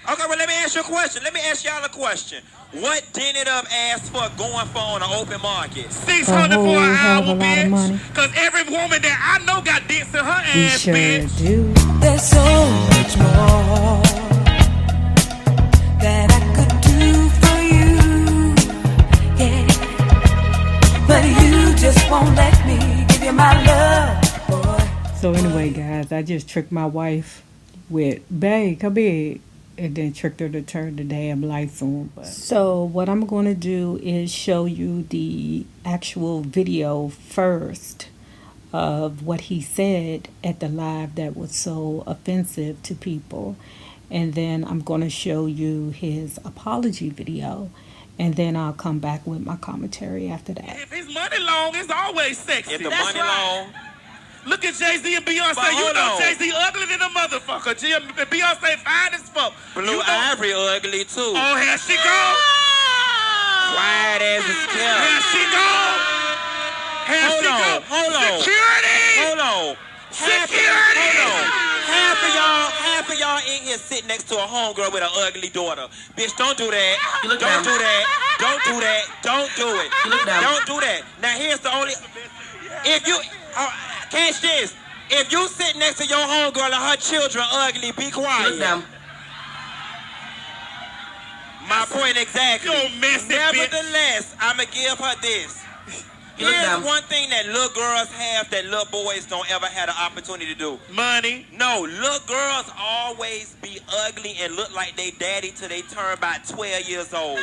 Okay, well, let me ask you a question. Let me ask y'all a question. What Dineva asked for going for on the open market? 600 for an hour, bitch. Cause every woman that I know got dicks in her ass, bitch. There's so much more that I could do for you, yeah. But you just won't let me give you my love, boy. So anyway, guys, I just tricked my wife with, "Babe, come here," and then tricked her to turn the damn lights on. So what I'm going to do is show you the actual video first of what he said at the live that was so offensive to people. And then I'm going to show you his apology video. And then I'll come back with my commentary after that. If his money long, it's always sexy. If the money long. Look at Jay-Z and Beyonce. You know Jay-Z ugly than a motherfucker. Beyonce fine as fuck. Blue Ivory ugly too. Oh, here she go. Quiet as a skeleton. Here she go. Hold on. Security. Hold on. Security. Hold on. Half of y'all in here sitting next to a homegirl with an ugly daughter. Bitch, don't do that. Don't do that. Don't do that. Don't do it. Don't do that. Now here's the only. If you catch this, if you sit next to your homegirl and her children ugly, be quiet. My point exactly. Nevertheless, I'ma give her this. Here's one thing that little girls have that little boys don't ever have the opportunity to do. Money. No, little girls always be ugly and look like they daddy till they turn about 12 years old.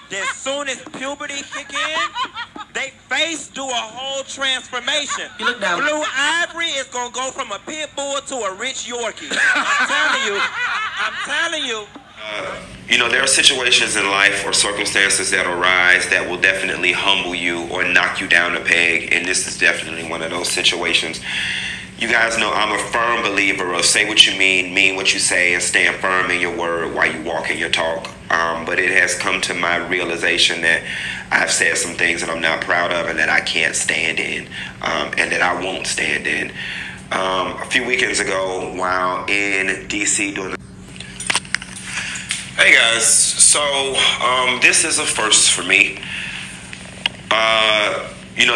Then soon as puberty kick in, they face do a whole transformation. Blue Ivory is gonna go from a pit bull to a rich Yorkie. I'm telling you. There are situations in life or circumstances that arise that will definitely humble you or knock you down a peg, and this is definitely one of those situations. You guys know I'm a firm believer of say what you mean what you say, and stand firm in your word while you walk and your talk. But it has come to my realization that I've said some things that I'm not proud of and that I can't stand in, and that I won't stand in. A few weekends ago, while in D.C. doing Hey guys, so this is a first for me.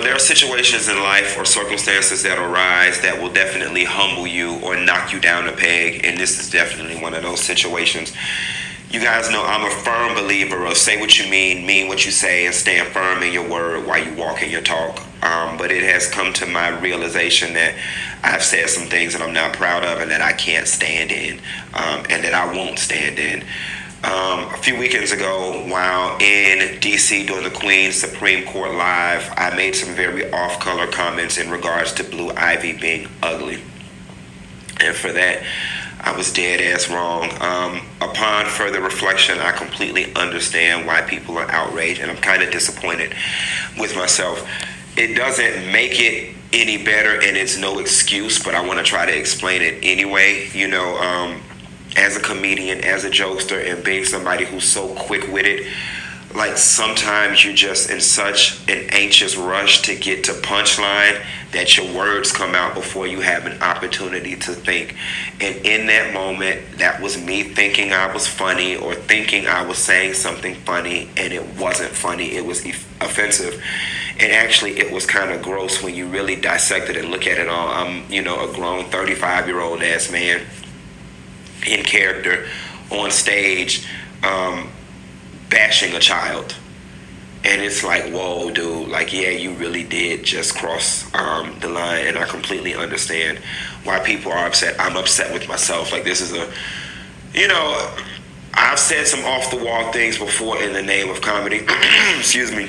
There are situations in life or circumstances that arise that will definitely humble you or knock you down a peg, and this is definitely one of those situations. You guys know I'm a firm believer of say what you mean what you say, and stand firm in your word while you walk and your talk. But it has come to my realization that I've said some things that I'm not proud of and that I can't stand in, and that I won't stand in. A few weekends ago, while in D.C. doing the Queen's Supreme Court Live, I made some very off-color comments in regards to Blue Ivy being ugly. And for that, I was dead-ass wrong. Upon further reflection, I completely understand why people are outraged, and I'm kind of disappointed with myself. It doesn't make it any better, and it's no excuse, but I want to try to explain it anyway. As a comedian, as a jokester, and being somebody who's so quick-witted, like sometimes you're just in such an anxious rush to get to punchline that your words come out before you have an opportunity to think. And in that moment, that was me thinking I was funny or thinking I was saying something funny, and it wasn't funny. It was offensive. And actually, it was kind of gross when you really dissect it and look at it all. I'm, a grown 35-year-old ass man in character on stage bashing a child, and it's like, whoa, dude, like, yeah, you really did just cross the line. And I completely understand why people are upset. I'm upset with myself. Like, this is I've said some off the wall things before in the name of comedy. Excuse me.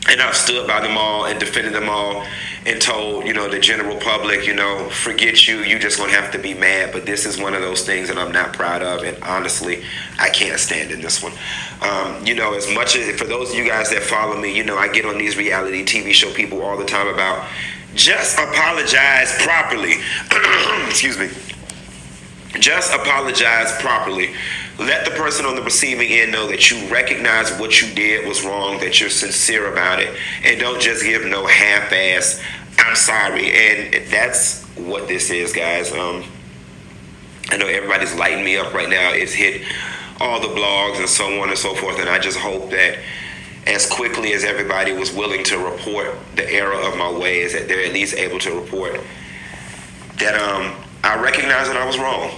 And I've stood by them all and defended them all and told, the general public, forget you. You just gonna have to be mad. But this is one of those things that I'm not proud of. And honestly, I can't stand in this one. As much as, for those of you guys that follow me, I get on these reality TV show people all the time about just apologize properly. Excuse me. Just apologize properly. Let the person on the receiving end know that you recognize what you did was wrong, that you're sincere about it, and don't just give no half-ass, I'm sorry. And that's what this is, guys. I know everybody's lighting me up right now. It's hit all the blogs and so on and so forth, and I just hope that as quickly as everybody was willing to report the error of my ways, that they're at least able to report that I recognize that I was wrong.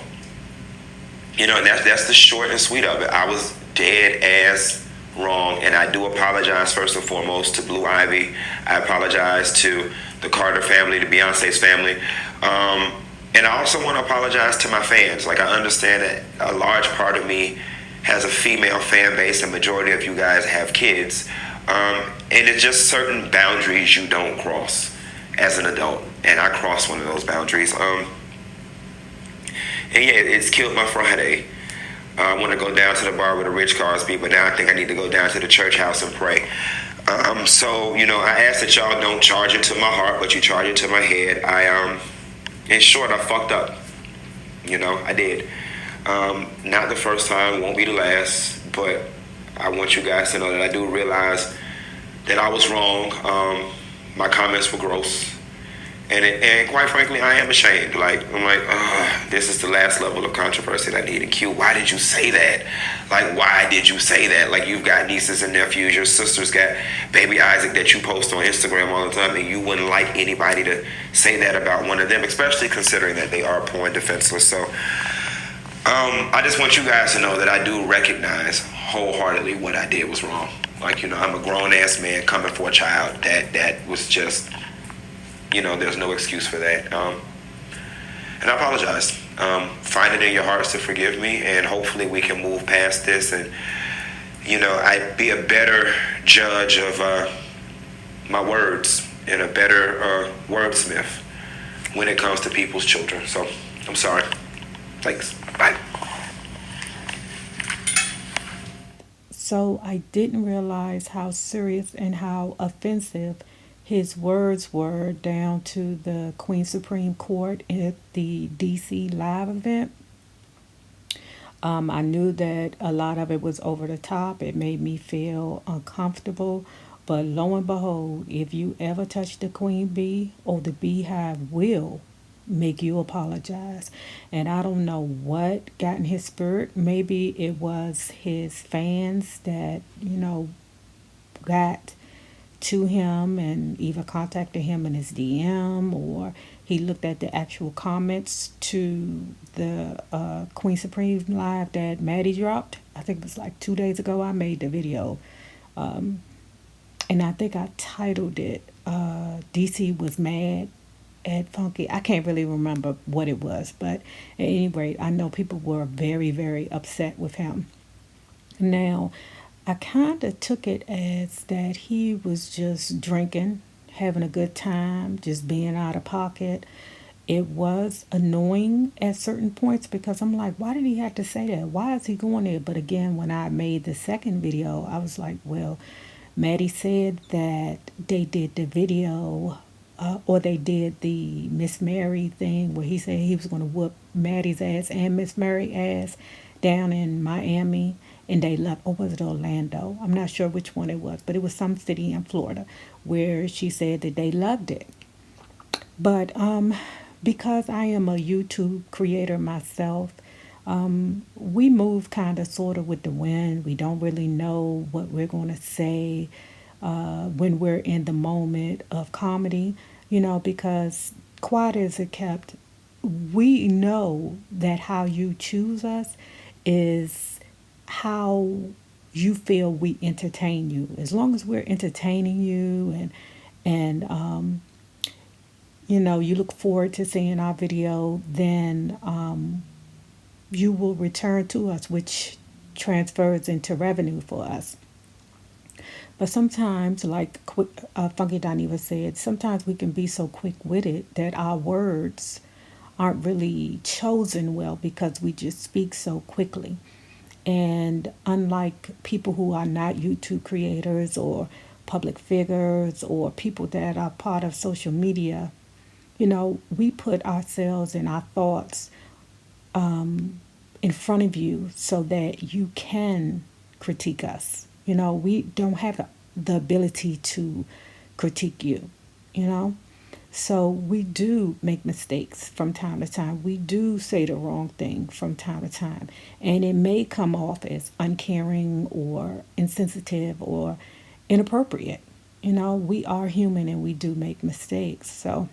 You know, and that's the short and sweet of it. I was dead ass wrong, and I do apologize first and foremost to Blue Ivy. I apologize to the Carter family, to Beyonce's family. And I also want to apologize to my fans. Like, I understand that a large part of me has a female fan base, and majority of you guys have kids. And it's just certain boundaries you don't cross as an adult. And I crossed one of those boundaries. And yeah, it's killed my Friday. I want to go down to the bar with a Rich Cosby, but now I think I need to go down to the church house and pray. So, you know, I ask that y'all don't charge it to my heart, but you charge it to my head. In short, I fucked up. You know, I did. Not the first time, won't be the last, but I want you guys to know that I do realize that I was wrong. My comments were gross. And quite frankly, I am ashamed. This is the last level of controversy that I need. And Q, why did you say that? Like, why did you say that? Like, you've got nieces and nephews. Your sister's got baby Isaac that you post on Instagram all the time, and you wouldn't like anybody to say that about one of them, especially considering that they are poor and defenseless. So I just want you guys to know that I do recognize wholeheartedly what I did was wrong. Like, you know, I'm a grown-ass man coming for a child. That was just... You know, there's no excuse for that. And I apologize. Find it in your hearts to forgive me, and hopefully we can move past this and, you know, I'd be a better judge of my words and a better wordsmith when it comes to people's children. So, I'm sorry. Thanks. Bye. So I didn't realize how serious and how offensive his words were down to the Queen Supreme Court at the DC live event. I knew that a lot of it was over the top. It made me feel uncomfortable. But lo and behold, if you ever touch the queen bee, or the beehive will make you apologize. And I don't know what got in his spirit. Maybe it was his fans that, you know, got to him and either contacted him in his DM, or he looked at the actual comments to the Queen Supreme live that Maddie dropped. I think it was like 2 days ago. I made the video. And I think I titled it, DC was mad at Funky. I can't really remember what it was, but at any rate, I know people were very, very upset with him. Now, I kind of took it as that he was just drinking, having a good time, just being out of pocket. It was annoying at certain points because I'm like, why did he have to say that? Why is he going there? But again, when I made the second video, I was like, well, Maddie said that they did the video, or they did the Miss Mary thing where he said he was going to whoop Maddie's ass and Miss Mary's ass down in Miami. And they left, or was it Orlando? I'm not sure which one it was, but it was some city in Florida where she said that they loved it. But because I am a YouTube creator myself, we move kind of sort of with the wind. We don't really know what we're going to say when we're in the moment of comedy, you know, because quiet as it kept, we know that how you choose us is how you feel we entertain you. As long as we're entertaining you and you know, you look forward to seeing our video, then you will return to us, which transfers into revenue for us. But sometimes, like Funky Dineva said, sometimes we can be so quick-witted that our words aren't really chosen well because we just speak so quickly. And unlike people who are not YouTube creators or public figures or people that are part of social media, you know, we put ourselves and our thoughts in front of you so that you can critique us. You know, we don't have the ability to critique you, you know. So we do make mistakes from time to time. We do say the wrong thing from time to time. And it may come off as uncaring or insensitive or inappropriate. You know, we are human and we do make mistakes. So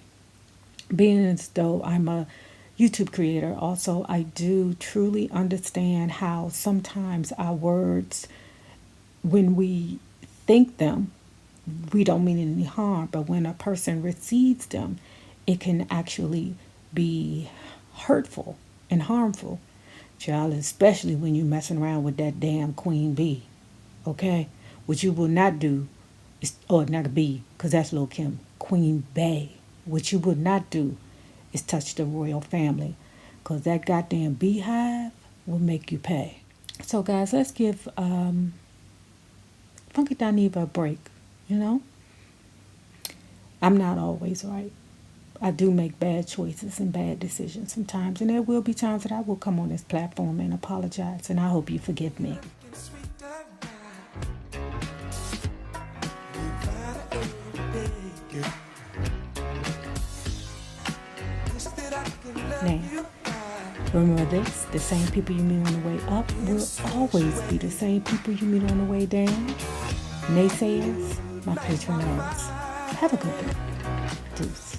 being as though I'm a YouTube creator, also, I do truly understand how sometimes our words, when we think them, we don't mean any harm, but when a person receives them, it can actually be hurtful and harmful. Child, especially when you're messing around with that damn queen bee, okay? What you will not do is, or not a bee, because that's Lil' Kim, Queen Bey. What you would not do is touch the royal family, because that goddamn beehive will make you pay. So, guys, let's give Funky Dineva a break, you know? I'm not always right. I do make bad choices and bad decisions sometimes, and there will be times that I will come on this platform and apologize, and I hope you forgive me. Now, remember this, the same people you meet on the way up will always be the same people you meet on the way down. Naysayers, my patron knows. Have a good day. Deuce.